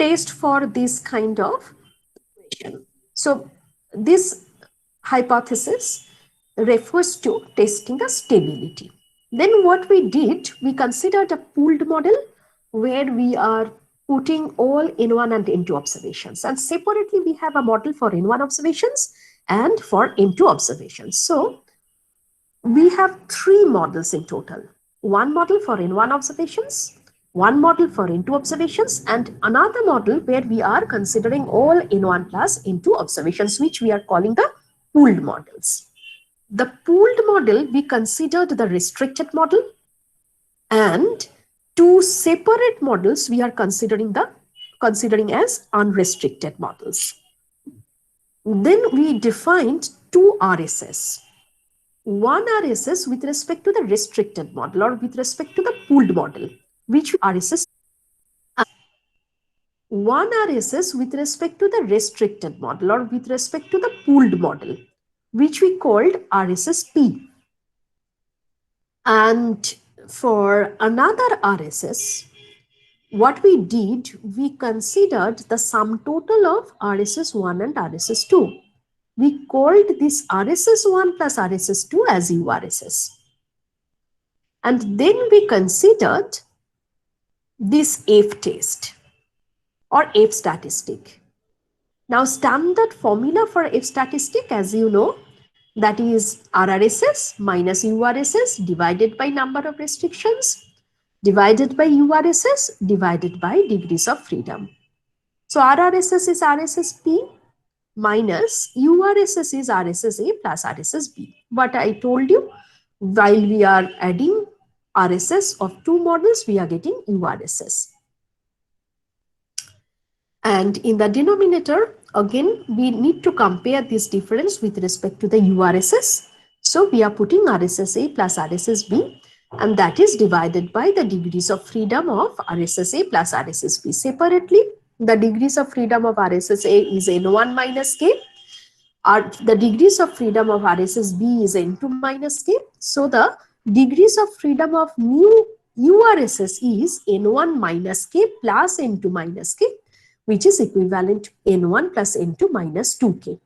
test for this kind of equation. So this hypothesis refers to testing the stability. Then what we did, we considered a pooled model where we are putting all N1 and N2 observations, and separately we have a model for N1 observations and for N2 observations. So we have three models in total. One model for N1 observations, one model for N2 observations, and another model where we are considering all N1 plus N2 observations, which we are calling the pooled models. The pooled model, we considered the restricted model, and two separate models we are considering as unrestricted models. Then we defined two RSS. One RSS with respect to the restricted model or with respect to the pooled model, which RSS. One RSS with respect to the restricted model or with respect to the pooled model, which we called RSS-P. And for another RSS, what we did, we considered the sum total of RSS1 and RSS2. We called this RSS1 plus RSS2 as URSS. And then we considered this F test or F statistic. Now, standard formula for F statistic, as you know, that is RRSS minus URSS divided by number of restrictions divided by URSS divided by degrees of freedom. So RRSS is RSS-P minus URSS is RSS-A plus RSS-B. But I told you, while we are adding RSS of two models, we are getting URSS. And in the denominator, again, we need to compare this difference with respect to the URSS. So we are putting RSS-A plus RSS-B, and that is divided by the degrees of freedom of RSS-A plus RSS-B. Separately, the degrees of freedom of RSS-A is N1 minus K. The degrees of freedom of RSS-B is N2 minus K. So the degrees of freedom of new URSS is N1 minus K plus N2 minus K, which is equivalent to N1 plus N2 minus 2K.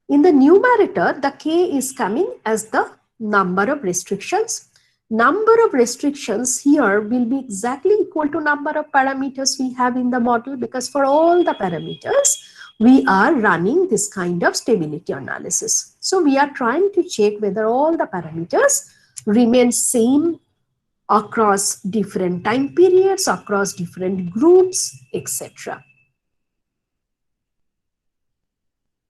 In the numerator, the K is coming as the number of restrictions. Number of restrictions here will be exactly equal to number of parameters we have in the model, because for all the parameters, we are running this kind of stability analysis. So we are trying to check whether all the parameters remain same across different time periods, across different groups, etc.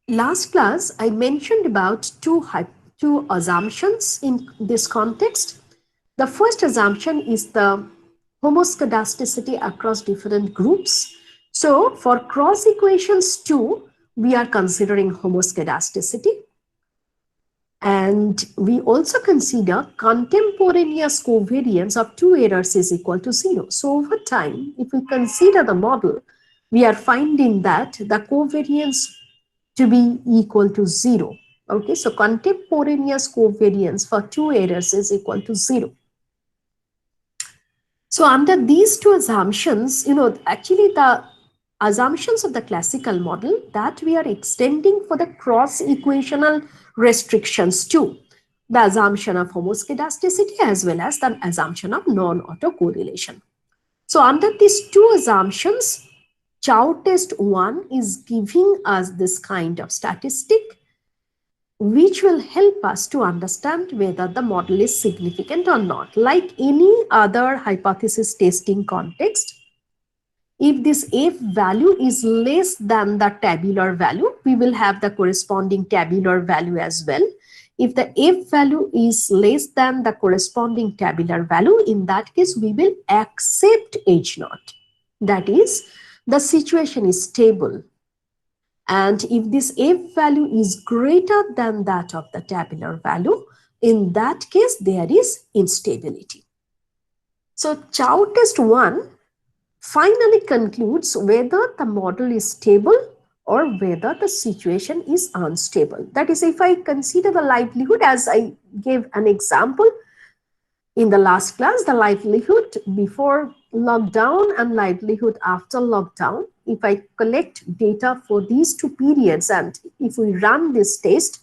Last class, I mentioned about two assumptions in this context. The first assumption is the homoscedasticity across different groups. So for cross equations 2, we are considering homoscedasticity. And we also consider contemporaneous covariance of two errors is equal to 0. So over time, if we consider the model, we are finding that the covariance to be equal to 0. Okay, so contemporaneous covariance for two errors is equal to 0. So under these two assumptions, actually the assumptions of the classical model that we are extending for the cross-equational restrictions too, the assumption of homoscedasticity as well as the assumption of non-autocorrelation. So under these two assumptions, Chow test 1 is giving us this kind of statistic, which will help us to understand whether the model is significant or not. Like any other hypothesis testing context, if this F value is less than the tabular value, we will have the corresponding tabular value as well. If the F value is less than the corresponding tabular value, in that case, we will accept H0. That is, the situation is stable. And if this F value is greater than that of the tabular value, in that case, there is instability. So Chow test 1 finally concludes whether the model is stable or whether the situation is unstable. That is, if I consider the likelihood, as I gave an example, In the last class, the livelihood before lockdown and livelihood after lockdown, if I collect data for these two periods and if we run this test,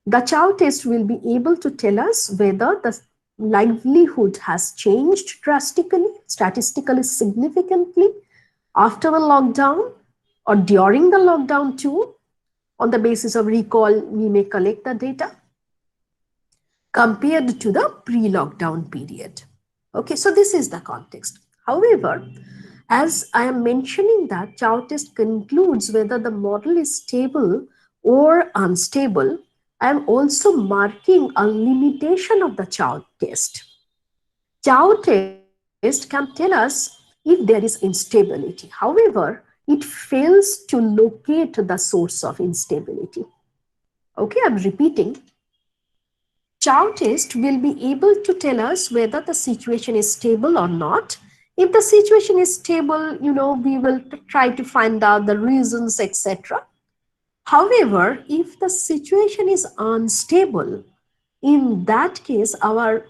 the chow test will be able to tell us whether the livelihood has changed drastically, statistically significantly after the lockdown or during the lockdown too. On the basis of recall, we may collect the data compared to the pre-lockdown period. Okay, so this is the context. However, as I am mentioning that chow test concludes whether the model is stable or unstable, I am also marking a limitation of the chow test. Chow test can tell us if there is instability. However, it fails to locate the source of instability. Okay, I'm repeating. Chow test will be able to tell us whether the situation is stable or not. If the situation is stable, we will try to find out the reasons, etc. However, if the situation is unstable, in that case, our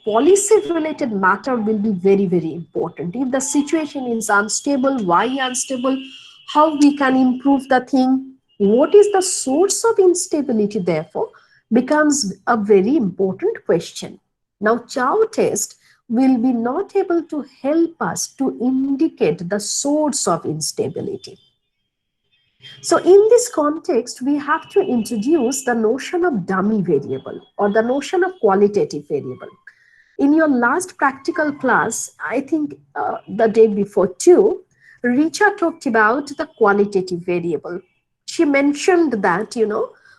policy related matter will be very, very important. If the situation is unstable, why unstable, how we can improve the thing, what is the source of instability, therefore becomes a very important question. Now chow test will be not able to help us to indicate the source of instability. So in this context, we have to introduce the notion of dummy variable or the notion of qualitative variable. In your last practical class, I think the day before too, Richa talked about the qualitative variable. She mentioned that,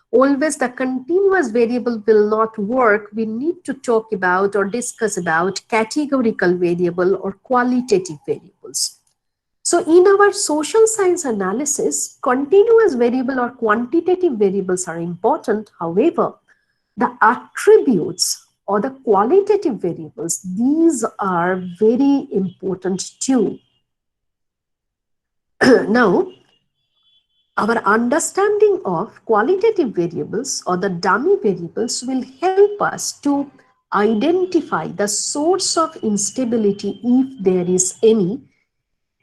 always the continuous variable will not work. We need to talk about or discuss about categorical variable or qualitative variables. So in our social science analysis, continuous variable or quantitative variables are important. However, the attributes or the qualitative variables, these are very important too. Now, our understanding of qualitative variables or the dummy variables will help us to identify the source of instability if there is any,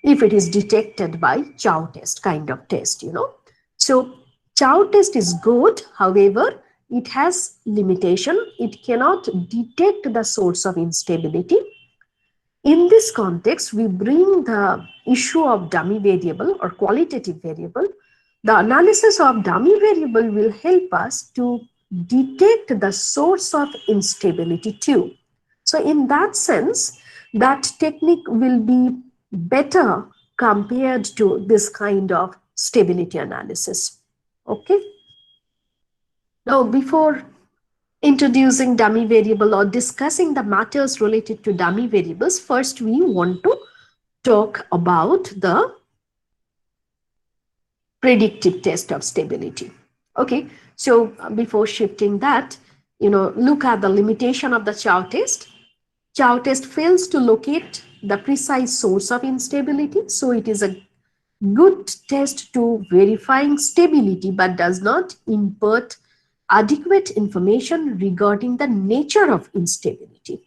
if it is detected by chow test kind of test. So chow test is good, however, it has limitation. It cannot detect the source of instability. In this context, we bring the issue of dummy variable or qualitative variable. The analysis of dummy variable will help us to detect the source of instability too. So in that sense, that technique will be better compared to this kind of stability analysis. Okay. Now, before introducing dummy variable or discussing the matters related to dummy variables, first we want to talk about the predictive test of stability. Okay, so before shifting that, look at the limitation of the chow test. Chow test fails to locate the precise source of instability, so it is a good test to verifying stability but does not impart adequate information regarding the nature of instability.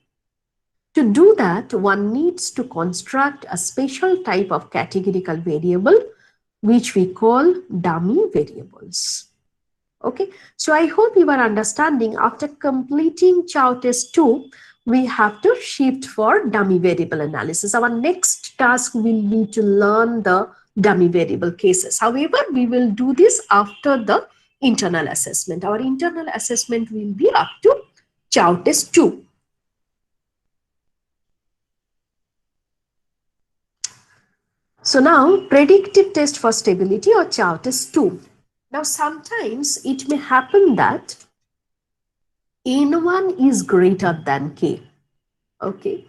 To do that, one needs to construct a special type of categorical variable which we call dummy variables. Okay, so I hope you are understanding. After completing chow test 2, we have to shift for dummy variable analysis. Our next task will be to learn the dummy variable cases. However, we will do this after the internal assessment. Our internal assessment will be up to chow test 2. So now predictive test for stability or chow test 2. Now sometimes it may happen that N1 is greater than K. Okay.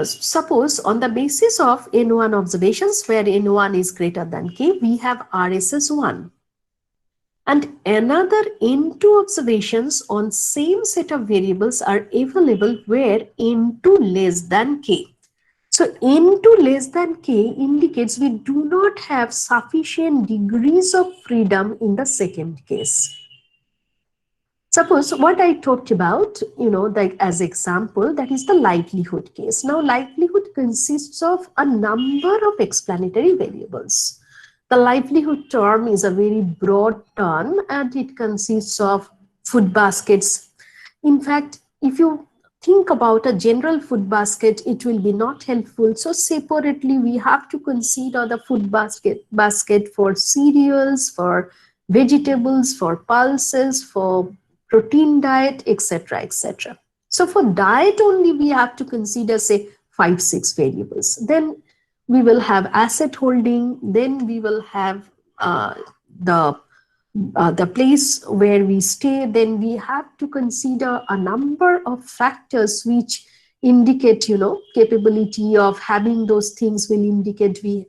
Suppose on the basis of N1 observations where N1 is greater than K, we have RSS 1. And another N2 observations on same set of variables are available where N2 less than K. So N2 less than K indicates we do not have sufficient degrees of freedom in the second case. Suppose what I talked about, like as example, that is the livelihood case. Now, livelihood consists of a number of explanatory variables. The livelihood term is a very broad term and it consists of food baskets. In fact, if you think about a general food basket, it will be not helpful. So separately, we have to consider the food basket for cereals, for vegetables, for pulses, for protein diet, etc., etc. So for diet only, we have to consider, say, 5, 6 variables. Then we will have asset holding. Then we will have the the place where we stay. Then we have to consider a number of factors which indicate, capability of having those things will indicate we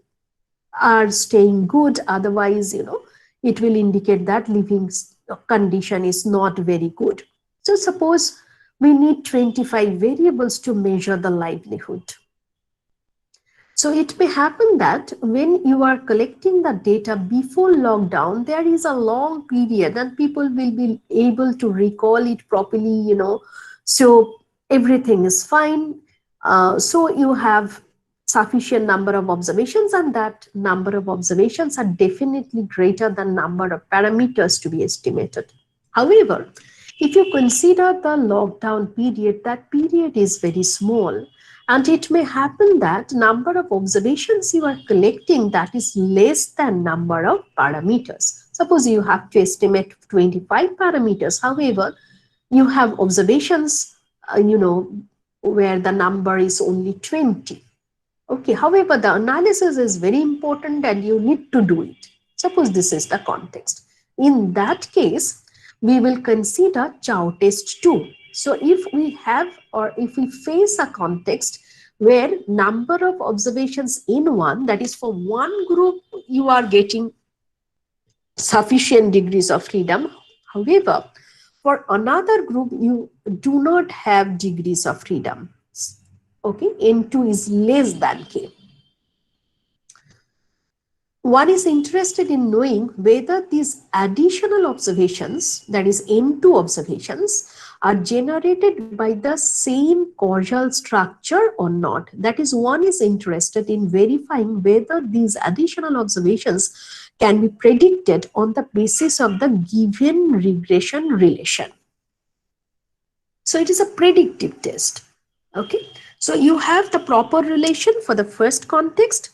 are staying good. Otherwise, it will indicate that living condition is not very good. So suppose we need 25 variables to measure the livelihood. So it may happen that when you are collecting the data before lockdown, there is a long period and people will be able to recall it properly, so everything is fine. So you have sufficient number of observations, and that number of observations are definitely greater than number of parameters to be estimated. However, if you consider the lockdown period, that period is very small, and it may happen that number of observations you are collecting, that is less than number of parameters. Suppose you have to estimate 25 parameters. However, you have observations, where the number is only 20. Okay, however, the analysis is very important and you need to do it. Suppose this is the context. In that case, we will consider chow test 2. So if we have, or if we face a context where number of observations in one, that is for one group, you are getting sufficient degrees of freedom. However, for another group, you do not have degrees of freedom. Okay, N2 is less than K. One is interested in knowing whether these additional observations, that is N2 observations, are generated by the same causal structure or not. That is, one is interested in verifying whether these additional observations can be predicted on the basis of the given regression relation. So it is a predictive test. Okay, so you have the proper relation for the first context,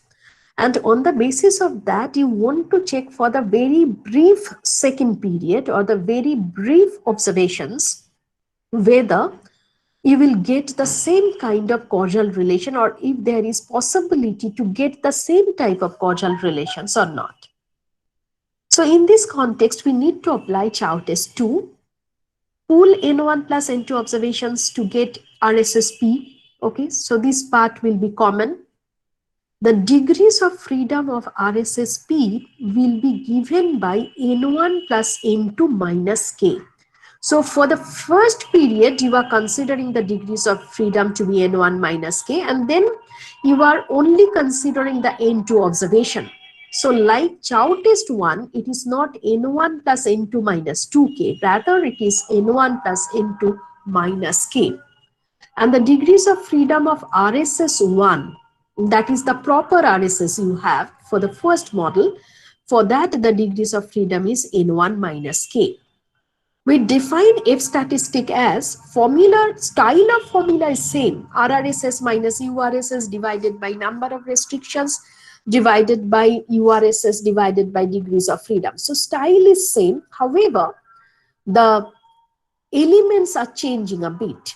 and on the basis of that, you want to check for the very brief second period or the very brief observations whether you will get the same kind of causal relation, or if there is possibility to get the same type of causal relations or not. So in this context, we need to apply Chow test 2, pool N1 plus N2 observations to get RSSP. Okay, so this part will be common. The degrees of freedom of RSSP will be given by N1 plus N2 minus K. So for the first period, you are considering the degrees of freedom to be N1 minus K, and then you are only considering the N2 observation. So like Chow test 1, it is not N1 plus N2 minus 2K, rather it is N1 plus N2 minus K. And the degrees of freedom of RSS1, that is the proper RSS you have for the first model, for that the degrees of freedom is N1 minus K. We define F statistic as formula, style of formula is same, RRSS minus URSS divided by number of restrictions divided by URSS divided by degrees of freedom. So style is same, however, the elements are changing a bit.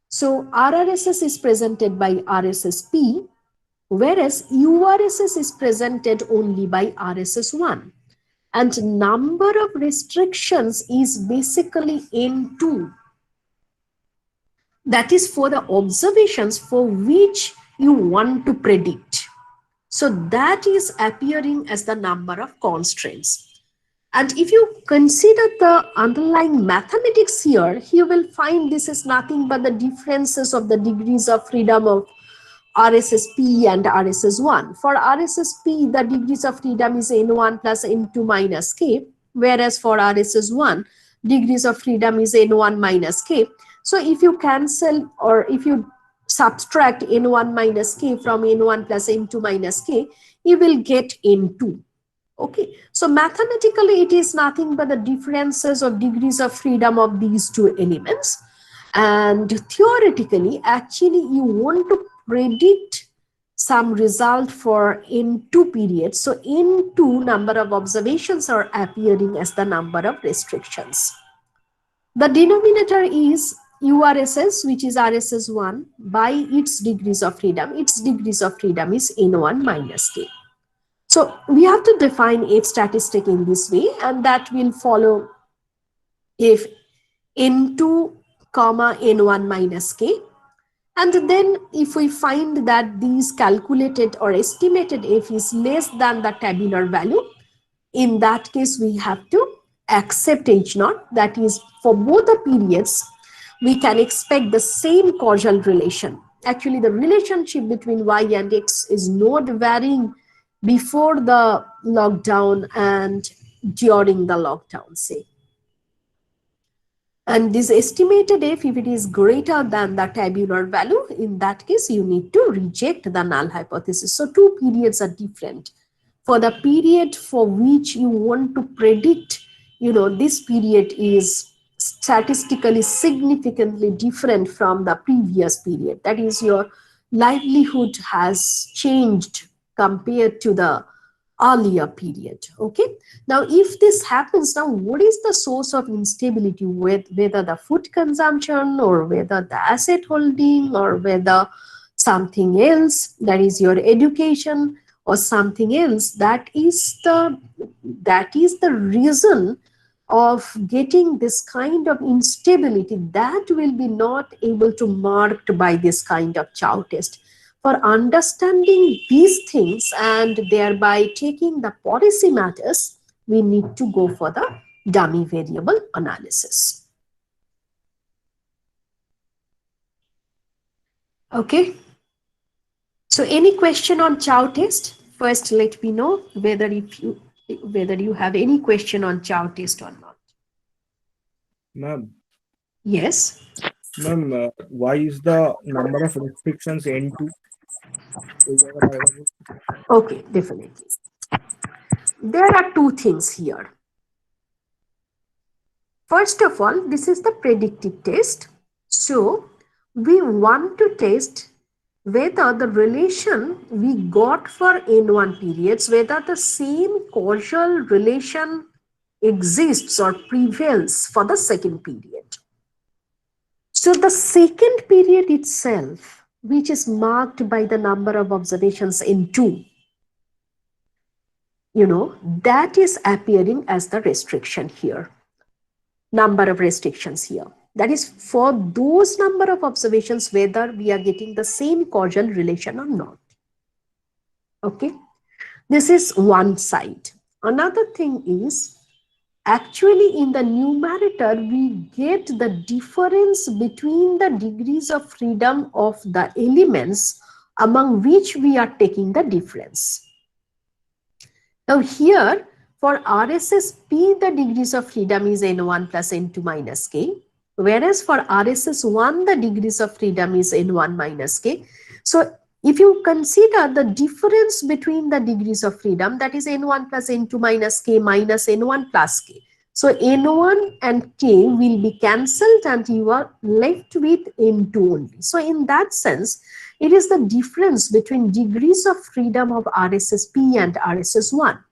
So RRSS is presented by RSSP, whereas URSS is presented only by RSS1. And number of restrictions is basically N2. That is for the observations for which you want to predict. So that is appearing as the number of constraints. And if you consider the underlying mathematics here, you will find this is nothing but the differences of the degrees of freedom of RSSP and RSS1. For RSSP, the degrees of freedom is N1 plus N2 minus K, whereas for RSS1, degrees of freedom is n1 minus k. So if you cancel, or if you subtract n1 minus k from n1 plus n2 minus k, you will get n2. Okay, so mathematically it is nothing but the differences of degrees of freedom of these two elements. And theoretically, actually, you want to predict some result for n2 periods. So n2 number of observations are appearing as the number of restrictions. The denominator is URSS, which is RSS1 by its degrees of freedom. Its degrees of freedom is n1 minus k. So we have to define F statistic in this way, and that will follow if n2 comma n1 minus k. And then if we find that these calculated or estimated F is less than the tabular value, in that case we have to accept H0. That is, for both the periods, we can expect the same causal relation. Actually, the relationship between Y and X is not varying before the lockdown and during the lockdown, say. And this estimated F, if it is greater than the tabular value, in that case, you need to reject the null hypothesis. So two periods are different. For the period for which you want to predict, this period is statistically significantly different from the previous period. That is, your livelihood has changed compared to the earlier period. Okay, now if this happens, now what is the source of instability, whether the food consumption or whether the asset holding or whether something else, that is your education or something else, that is the reason of getting this kind of instability, that will be not able to marked by this kind of Chow test. For understanding these things and thereby taking the policy matters, we need to go for the dummy variable analysis. Okay. So any question on Chow test? First, let me know whether you have any question on Chow test or not. Ma'am. Yes. Ma'am, why is the number of restrictions N2? Okay, definitely. There are two things here. First of all, this is the predictive test. So we want to test whether the relation we got for N1 periods, whether the same causal relation exists or prevails for the second period. So the second period itself, which is marked by the number of observations N2, that is appearing as the restriction here, number of restrictions here. That is for those number of observations, whether we are getting the same causal relation or not. Okay, this is one side. Another thing is, actually in the numerator, we get the difference between the degrees of freedom of the elements among which we are taking the difference. Now here, for RSS-P, the degrees of freedom is N1 plus N2 minus K, whereas for RSS-1, the degrees of freedom is N1 minus K. So if you consider the difference between the degrees of freedom, that is N1 plus N2 minus K minus N1 plus K. So N1 and K will be cancelled and you are left with N2 only. So in that sense, it is the difference between degrees of freedom of RSS-P and RSS-1.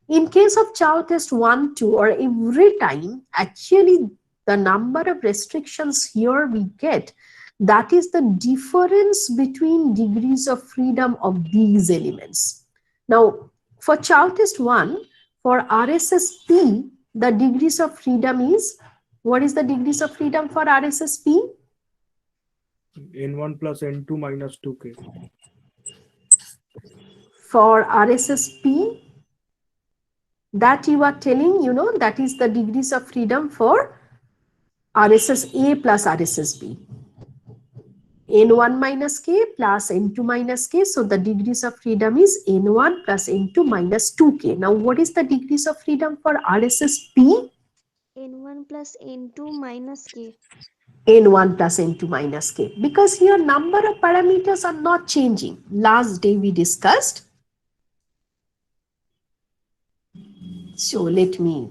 In case of Chow test 1, 2, or every time, actually the number of restrictions here we get, that is the difference between degrees of freedom of these elements. Now, for Chow test 1, for RSS-P, the degrees of freedom is, what is the degrees of freedom for RSS-P? N1 plus N2 minus 2K. For RSS-P, that you are telling, that is the degrees of freedom for RSS-A plus RSS-B. N1 minus K plus N2 minus K. So the degrees of freedom is N1 plus N2 minus 2K. Now, what is the degrees of freedom for RSS-P? N1 plus N2 minus K. N1 plus N2 minus K, because here number of parameters are not changing. Last day we discussed. So let me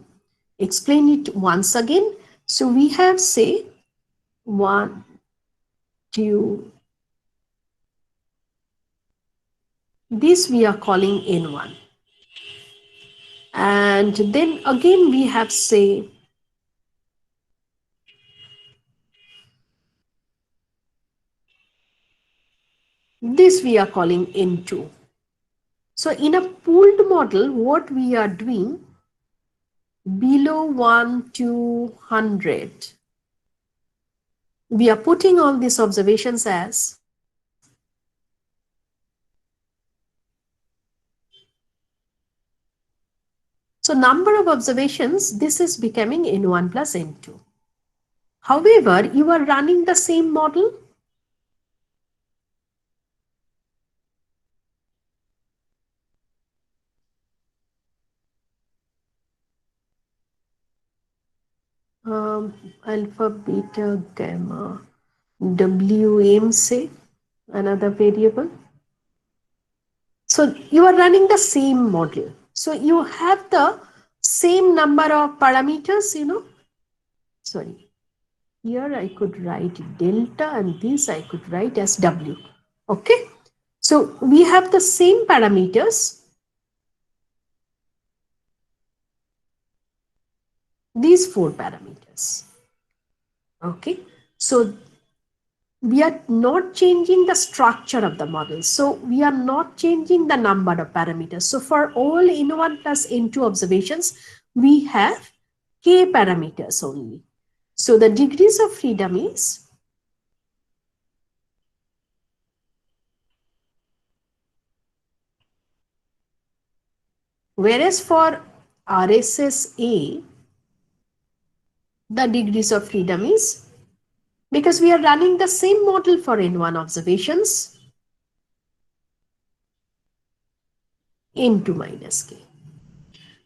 explain it once again. So we have say 1, 2, this we are calling N1. And then again we have say this we are calling N2. So in a pooled model, what we are doing below 1 to 100, we are putting all these observations as so number of observations, this is becoming N1 plus N2. However, you are running the same model. Alpha, beta, gamma, WM say another variable. So you are running the same model. So you have the same number of parameters, sorry, here I could write delta and this I could write as W. Okay. So we have the same parameters, these 4 parameters. Okay. So we are not changing the structure of the model. So we are not changing the number of parameters. So for all N1 plus N2 observations, we have K parameters only. So the degrees of freedom is whereas for RSSA, the degrees of freedom is because we are running the same model for N1 observations, N2 minus K.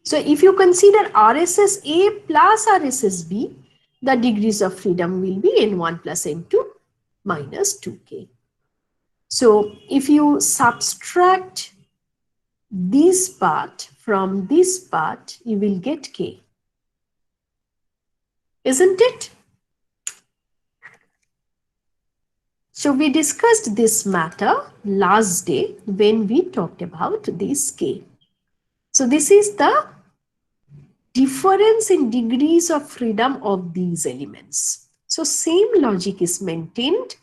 So if you consider RSSA plus RSSB, the degrees of freedom will be N1 plus N2 minus 2K. So if you subtract this part from this part, you will get K. Isn't it? So we discussed this matter last day when we talked about this K. So this is the difference in degrees of freedom of these elements. So same logic is maintained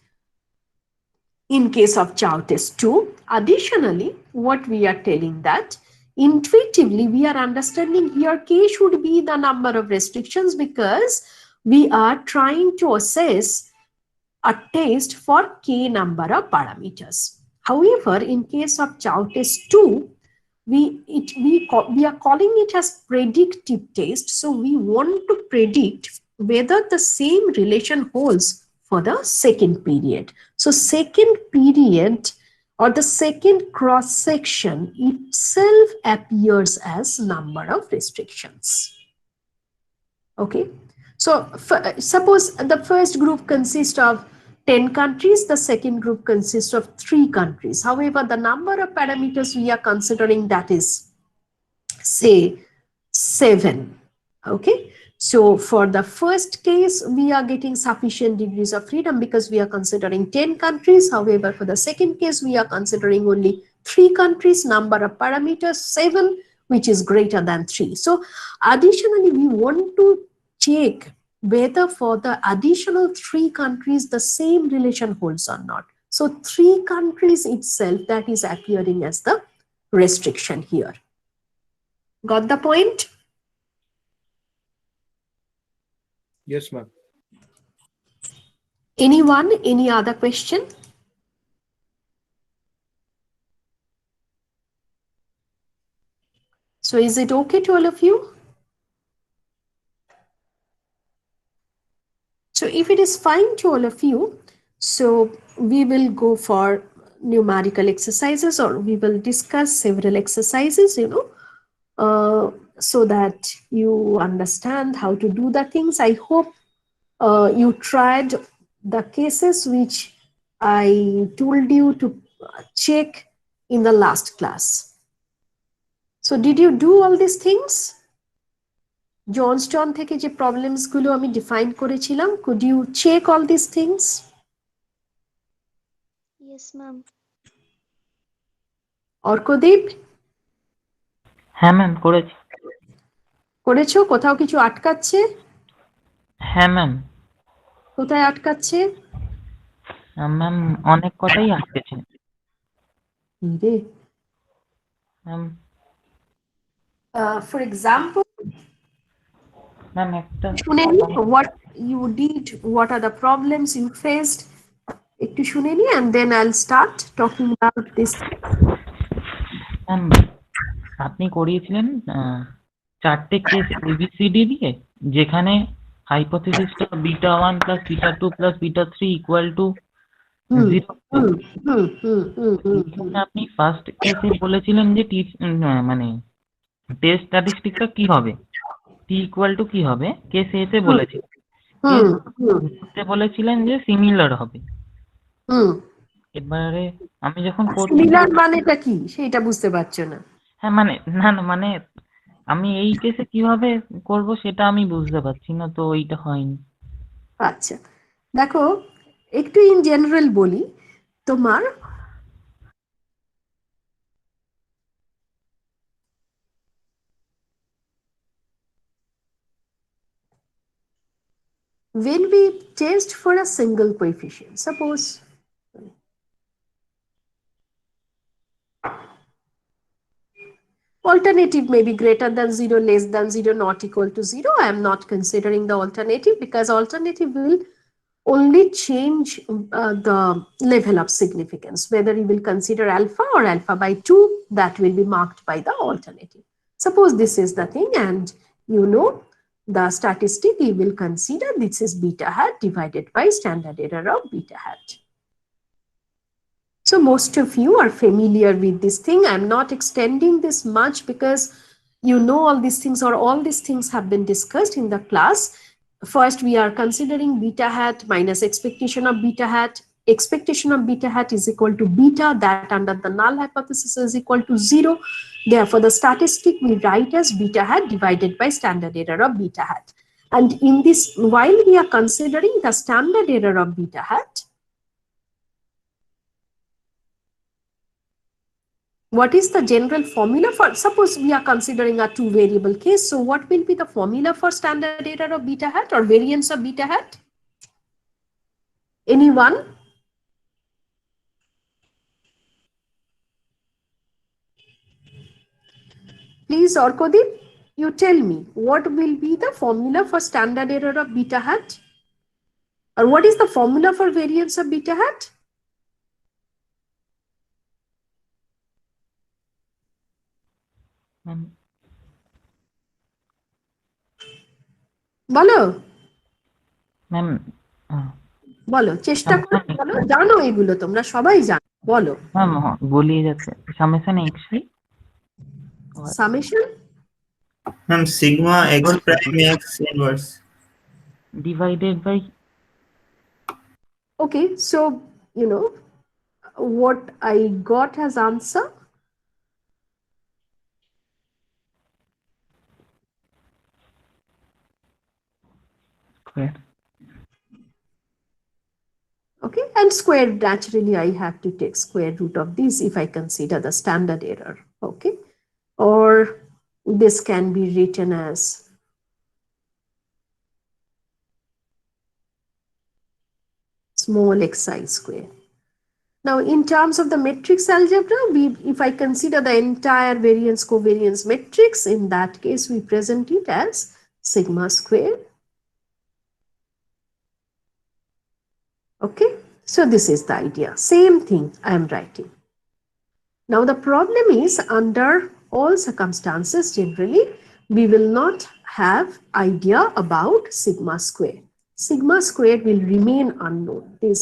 in case of Chow test 2. Additionally, what we are telling that intuitively we are understanding here K should be the number of restrictions because we are trying to assess a test for K number of parameters. However, in case of Chow test 2, we are calling it as predictive test. So we want to predict whether the same relation holds for the second period. So second period or the second cross section itself appears as number of restrictions. Okay. So suppose the first group consists of 10 countries, the second group consists of 3 countries. However, the number of parameters we are considering, that is say 7. Okay. So for the first case, we are getting sufficient degrees of freedom because we are considering 10 countries. However, for the second case, we are considering only 3 countries, number of parameters 7, which is greater than 3. So additionally, we want to check whether for the additional 3 countries, the same relation holds or not. So 3 countries itself, that is appearing as the restriction here. Got the point? Yes, ma'am. Anyone? Any other question? So is it okay to all of you? So if it is fine to all of you, so we will go for numerical exercises or we will discuss several exercises, so that you understand how to do the things. I hope you tried the cases which I told you to check in the last class. So did you do all these things? Johnston থেকে যে problems গুলো আমি define করেছিলাম, could you check all these things? Yes, ma'am. Arkadeep, হ্যাঁ ma'am করেছি। করেছো? কোথাও কিছু আটকাচ্ছে? হ্যাঁ ম্যাম। কোথায় আটকাচ্ছে? ম্যাম অনেক কথাই আটকেছে রে, ম্যাম। for example, ম্যাম একটা শুনে নি what you did, what are the problems you faced, একটু শুনে নি and then I'll start talking about this. Ma'am আপনি করিয়েছিলেন 4টে কেস এবিসিডি দিয়ে, যেখানে হাইপোথিসিসটা β1 + β2 + β3 = 0। আপনি ফার্স্ট কেসে বলেছিলেন যে মানে টেস্ট স্ট্যাটিস্টিকটা কি হবে, t = কি হবে, কেস এ তে বলেছিলেন। কেস তে বলেছিলেন যে সিমিলার হবে। এবারে আমি যখন করছি, সিমিলার মানেটা কি সেটা বুঝতে পারছো না? হ্যাঁ মানে না না মানে আমি এই কেসে কিভাবে করব সেটা আমি বুঝতে পারছি না, তো ওইটা হয়নি। আচ্ছা, দেখো একটু ইন জেনারেল বলি, তোমার when we test for a single coefficient, suppose alternative may be greater than 0, less than 0, not equal to 0. I am not considering the alternative because alternative will only change the level of significance. Whether you will consider alpha or alpha by 2, that will be marked by the alternative. Suppose this is the thing, and you know the statistic you will consider, this is beta hat divided by standard error of beta hat. So most of you are familiar with this thing. I'm not extending this much because you know all these things, or all these things have been discussed in the class. First, we are considering beta hat minus expectation of beta hat. Expectation of beta hat is equal to beta, that under the null hypothesis is equal to 0. Therefore, the statistic we write as beta hat divided by standard error of beta hat. And in this, while we are considering the standard error of beta hat, what is the general formula for, suppose we are considering a 2-variable case, so what will be the formula for standard error of beta hat or variance of beta hat? Anyone? Please, Orkodip, you tell me what will be the formula for standard error of beta hat, or what is the formula for variance of beta hat? বলো ma'am বলো, চেষ্টা করে বলো, জানো এগুলো তোমরা সবাই জানো, বলো। ম্যাম গলিয়ে যাচ্ছে, summation xi summation Ma'am, sigma x prime x inverse. Divided by, okay, so you know what I got as answer, square. okay, and square, naturally I have to take square root of this if I consider the standard error, okay, or this can be written as small xi square. Now in terms of the matrix algebra, if I consider the entire variance covariance matrix, in that case we present it as sigma square. Okay, so this is the idea, same thing I am writing. Now the problem is, under all circumstances generally we will not have idea about sigma square. Sigma square will remain unknown. This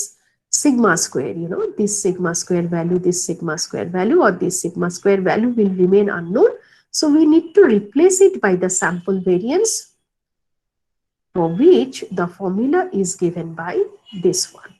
sigma square, you know, this sigma square value, this sigma square value, or this sigma square value will remain unknown. So we need to replace it by the sample variance, for which the formula is given by this one.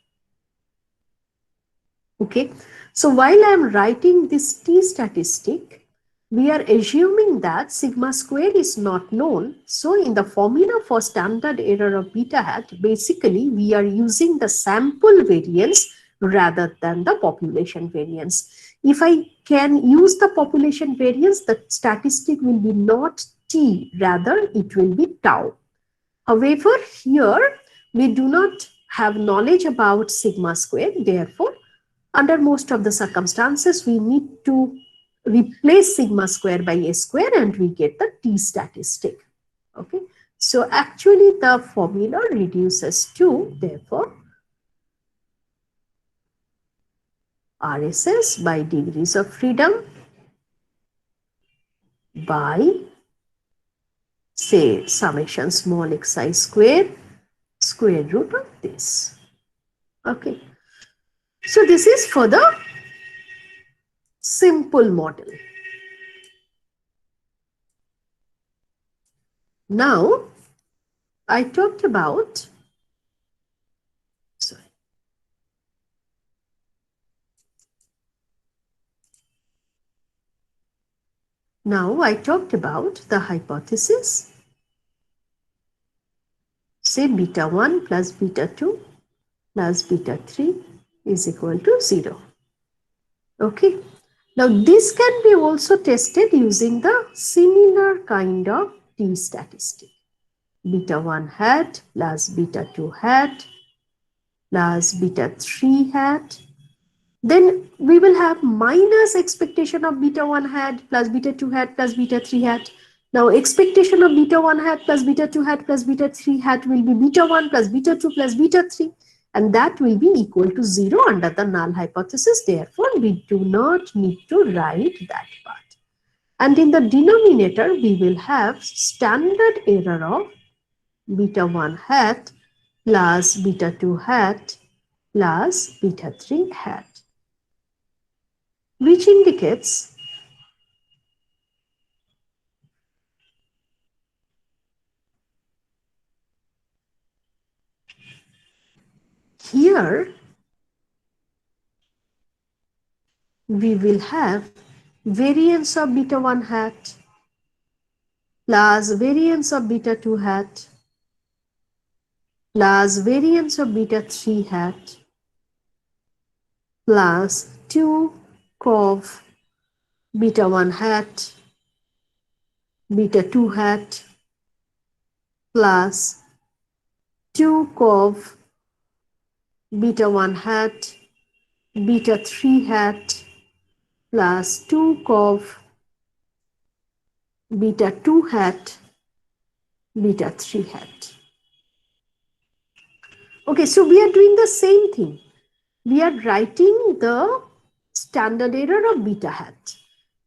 Okay, so while I am writing this t statistic, we are assuming that sigma square is not known. So in the formula for standard error of beta hat, basically we are using the sample variance rather than the population variance. If I can use the population variance, the statistic will be not t, rather it will be tau. However, here we do not have knowledge about sigma square, therefore under most of the circumstances, we need to replace sigma square by a square and we get the t statistic. Okay, so actually the formula reduces to, therefore, RSS by degrees of freedom by, say, summation small xi square root of this. Okay, so this is for the simple model. Now, I talked about, sorry. Now, I talked about the hypothesis, say beta 1 plus beta 2 plus beta 3 is equal to 0. Okay. Now, this can be also tested using the similar kind of t statistic. Beta 1 hat plus beta 2 hat plus beta 3 hat. Then we will have minus expectation of beta 1 hat plus beta 2 hat plus beta 3 hat. Now, expectation of beta 1 hat plus beta 2 hat plus beta 3 hat will be beta 1 plus beta 2 plus beta 3, and that will be equal to 0 under the null hypothesis. Therefore, we do not need to write that part. And in the denominator, we will have standard error of beta 1 hat plus beta 2 hat plus beta 3 hat, which indicates here we will have variance of beta 1 hat plus variance of beta 2 hat plus variance of beta 3 hat plus 2 cov beta 1 hat beta 2 hat plus 2 cov beta 1 hat beta 3 hat plus 2 cov beta 2 hat beta 3 hat. Okay, so we are doing the same thing. We are writing the standard error of beta hat.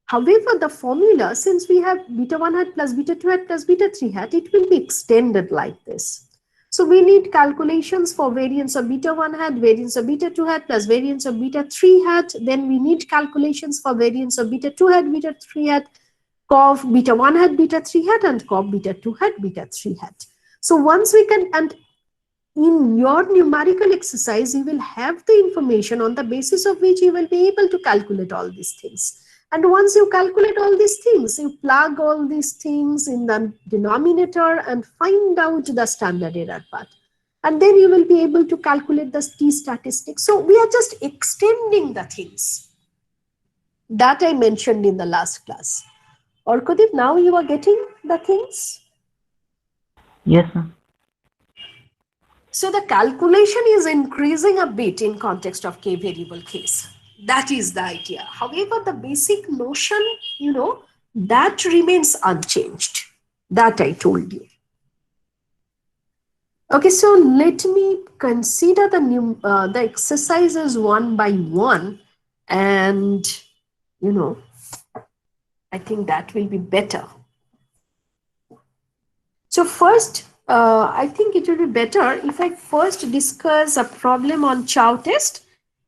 However, the formula, since we have beta 1 hat plus beta 2 hat plus beta 3 hat, it will be extended like this. So we need calculations for variance of beta 1 hat, variance of beta 2 hat plus variance of beta 3 hat. Then we need calculations for variance of beta 2 hat, beta 3 hat, cov beta 1 hat, beta 3 hat, and cov beta 2 hat, beta 3 hat. So once we can, and in your numerical exercise, you will have the information on the basis of which you will be able to calculate all these things. And once you calculate all these things, you plug all these things in the denominator and find out the standard error part. And then you will be able to calculate the t statistics. So we are just extending the things that I mentioned in the last class. Or Kudip, now you are getting the things? Yes, sir. So the calculation is increasing a bit in context of k variable case. That is the idea. However, the basic notion, that remains unchanged. That I told you. Okay, so let me consider the exercises one by one, and I think that will be better. So first, I think it will be better if I first discuss a problem on Chow test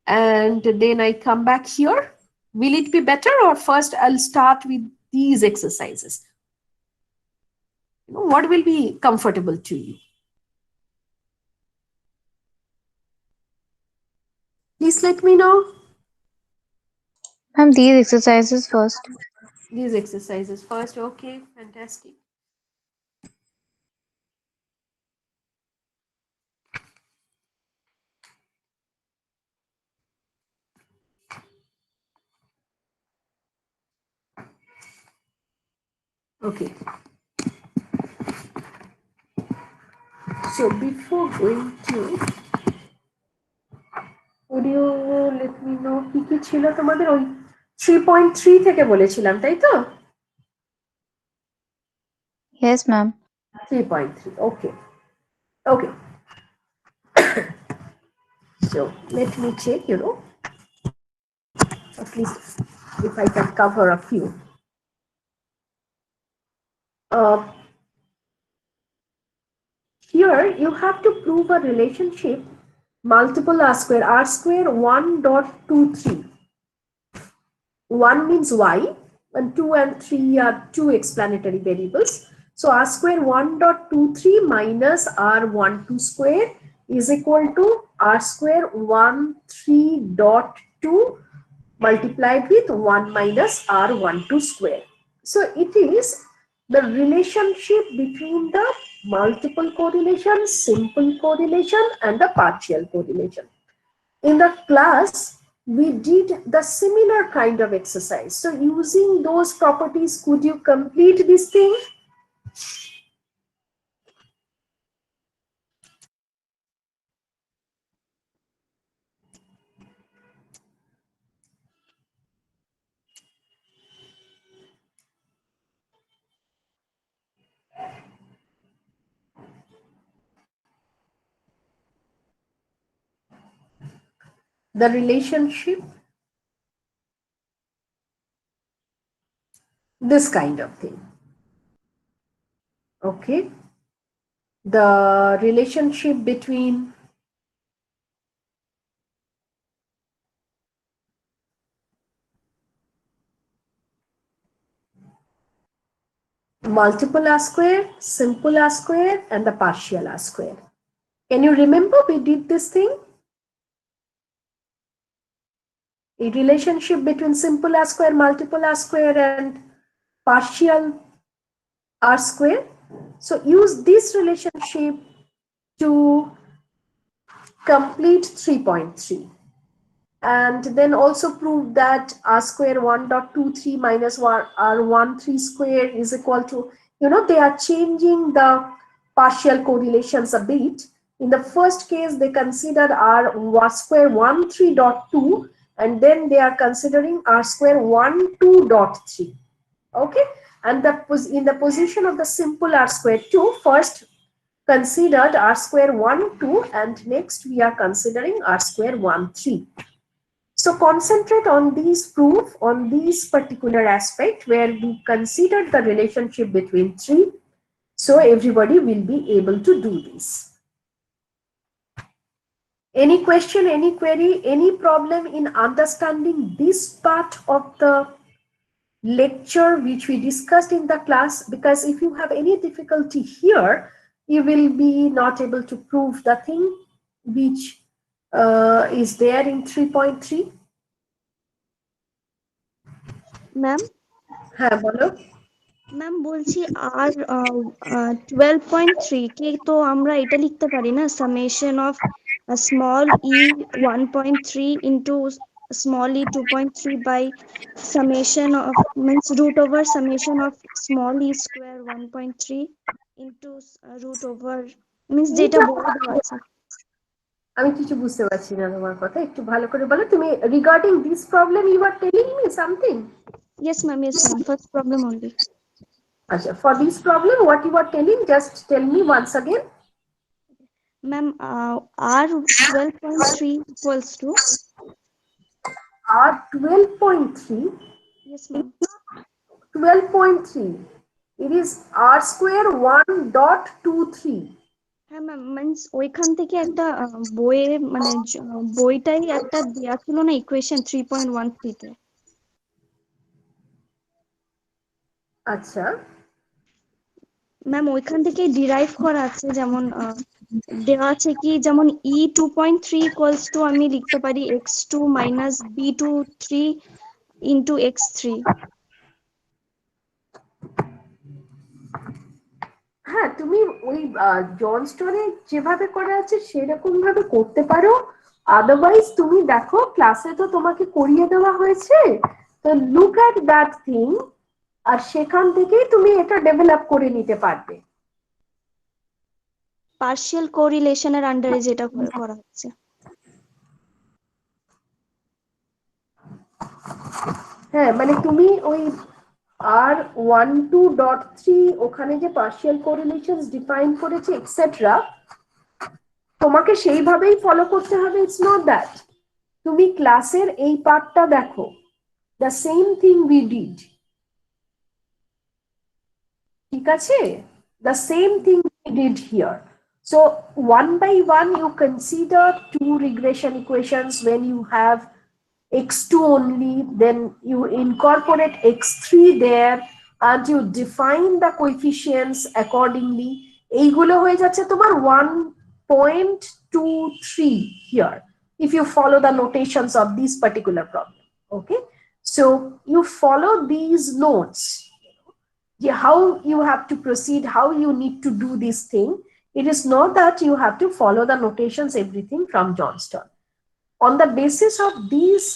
and then I come back here. Will it be better, or first I'll start with these exercises? What will be comfortable to you? Please let me know. Ma'am, these exercises first. These exercises first. Okay, fantastic. Okay. So before going to, would you let me know কি কি ছিল তোমাদের? ওই 3.3 থেকে বলেছিলাম, তাই তো? Yes, ma'am. 3.3. Okay. Okay. So let me check, at least if I can cover a few. Here you have to prove a relationship multiple r square 1.23. 1 means y and 2 and 3 are two explanatory variables. So r square 1.23 minus r12 square is equal to r square 13.2 multiplied with 1 minus r12 square. So it is the relationship between the multiple correlation, simple correlation, and the partial correlation. In the class, we did the similar kind of exercise. So using those properties, could you complete this thing? The relationship, this kind of thing. Okay. The relationship between multiple r square, simple r square, and the partial r square. Can you remember we did this thing? A relationship between simple r square, multiple r square, and partial r square. So use this relationship to complete 3.3. And then also prove that r square 1.23 minus r13 square is equal to, they are changing the partial correlations a bit. In the first case, they considered r square 13.2, and then they are considering r square 12.3. Okay, and in the position of the simple r square 2, first considered r square 1 2, and next we are considering r square 1 3. So concentrate on these proof on this particular aspect where we considered the relationship between three. So everybody will be able to do this. Any question, any query, any problem in understanding this part of the lecture which we discussed in the class? Because if you have any difficulty here, you will be not able to prove the thing which is there in 3.3. Ma'am হ্যাঁ বলো। Ma'am বলছি আর 12.3 কে তো আমরা এটা লিখতে পারি না, summation of small e 1.3 into small e 2.3 by summation of means root over summation of small e square 1.3 into root over means যেটা বলে দেওয়া আছে। আমি কিছু বুঝতে পারছি না তোমার কথা, একটু ভালো করে বলো। তুমি regarding this problem you are telling me something? yes ma'am, first problem only. আচ্ছা, for this problem what you are telling, just tell me once again. Ma'am, r 12.3 equals to r 12.3. yes ma'am 12.3, it is r square 1.23. হ্যাঁ ma'am means ওইখান থেকে একটা বইয়ে মানে বইটাই একটা দেওয়া ছিল না ইকুয়েশন 3.13 তে। আচ্ছা, ম্যাম ওইখান থেকে ডিরাইভ করা আছে, যেমন দেওয়া আছে কি, যেমন E2.3 ইকুয়ালস টু আমি লিখতে পারি x2 minus B23 into x3। হ্যাঁ তুমি ওই জনস্টনে যেভাবে করা আছে সেরকম ভাবে করতে পারো। আদারওয়াইজ তুমি দেখো ক্লাসে তো তোমাকে করিয়ে দেওয়া হয়েছে, তো লুক অ্যাট দ্যাট থিং, আর সেখান থেকেই তুমি এটা ডেভেলপ করে নিতে পারবে। পার্শিয়াল কোরিলেশনের আন্ডারে যেটা করা হচ্ছে। হ্যাঁ মানে তুমি ওই R12.3 ওখানে যে পার্শিয়াল কোরিলেশনস ডিফাইন করেছে এক্সেট্রা, তোমাকে সেইভাবেই ফলো করতে হবে। ইটস নট দ্যাট তুমি ক্লাসের এই পার্টটা দেখো, the same thing we did, ঠিক আছে, the same thing we did here. So one by one you consider two regression equations. When you have x2 only, then you incorporate x3 there and you define the coefficients accordingly. এইগুলো হয়ে যাচ্ছে তোমার 1.23 here if you follow the notations of this particular problem. Okay, so you follow these notes, how you have to proceed, how you need to do this thing. It is not that you have to follow the notations, everything from Johnston. On the basis of these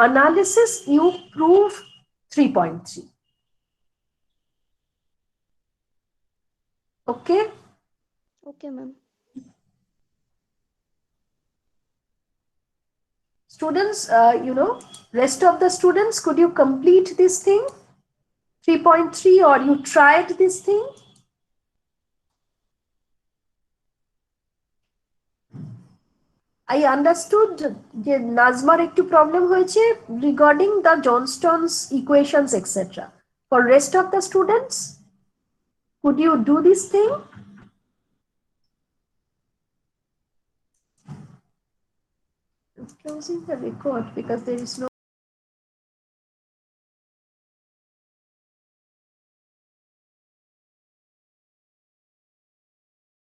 analysis, you prove 3.3. Okay. Okay ma'am. Students, rest of the students, could you complete this thing 3.3, or you tried this thing? I understood যে নাজমার একটু problem হয়েছে regarding the Johnston's equations etc. For rest of the students, could you do this thing? Closing the record because there is no